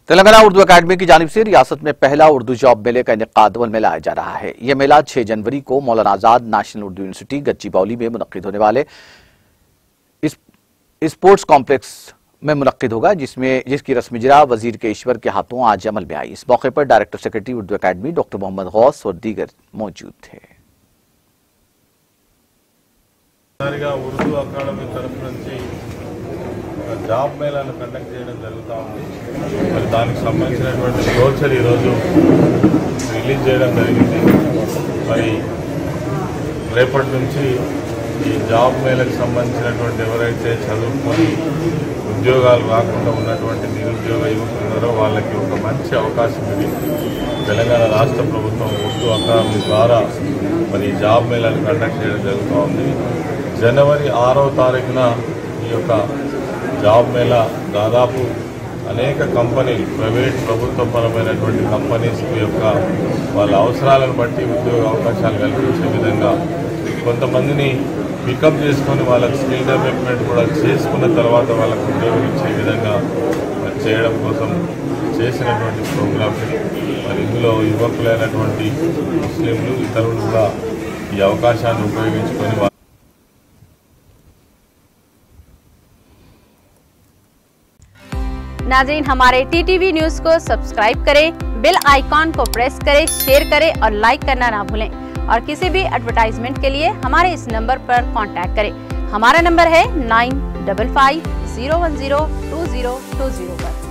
तेलंगाना उर्दू अकादमी की जानिब से रियासत में पहला उर्दू जॉब मेले का इनेकाद अमल में लाया जा रहा है। यह मेला 6 जनवरी को मौलाना आजाद नेशनल उर्दू यूनिवर्सिटी गच्चीबौली में मुनक्किद होने वाले स्पोर्ट्स कॉम्प्लेक्स में मुनक्किद होगा, जिसकी रस्म इजरा वजीर के ईश्वर के हाथों आज अमल में आई। इस मौके पर डायरेक्टर सेक्रेटरी उर्दू अकादमी डॉक्टर मोहम्मद गौस और दीगर मौजूद थे। उर्दू अकादमी तरफ నుంచి జాబ్ మేళాను కండక్ట్ చేయడం జరుగుతూ ఉంది। మరి దానికి సంబంధించినటువంటి బ్రోచర్ ఈరోజు రిలీజ్ చేయడం జరిగింది। మరి రేపటి నుంచి ఈ జాబ్ మేళకు సంబంధించినటువంటి ఎవరైతే చదువుకొని ఉద్యోగాలు రాకుండా ఉన్నటువంటి నిరుద్యోగ యువకులు ఉన్నారో వాళ్ళకి ఒక మంచి అవకాశం ఇది। తెలంగాణ రాష్ట్ర ప్రభుత్వం ఉర్దూ అకాడమీ ద్వారా మరి జాబ్ మేళాను కండక్ట్ చేయడం జరుగుతూ ఉంది। జనవరి 6వ తారీఖున ఈ యొక్క జాబ్ మేళా దాదాపు అనేక కంపెనీలు ప్రైవేట్ ప్రభుత్వపరమైనటువంటి కంపెనీస్ యొక్క వాళ్ళ అవసరాలను బట్టి ఉద్యోగ అవకాశాలు కల్పించే విధంగా కొంతమందిని పికప్ చేసుకొని వాళ్ళకి స్కిల్ డెవలప్మెంట్ కూడా చేసుకున్న తర్వాత వాళ్ళకు ఉద్యోగం ఇచ్చే విధంగా చేయడం కోసం చేసినటువంటి ప్రోగ్రామ్। మరి ఇందులో యువకులైనటువంటి ముస్లింలు ఇతరులు కూడా ఈ అవకాశాన్ని ఉపయోగించుకొని नाज़रीन, हमारे टीटीवी न्यूज़ को सब्सक्राइब करें, बेल आइकॉन को प्रेस करें, शेयर करें और लाइक करना ना भूलें। और किसी भी एडवर्टाइजमेंट के लिए हमारे इस नंबर पर कांटेक्ट करें। हमारा नंबर है 9550102020 पर।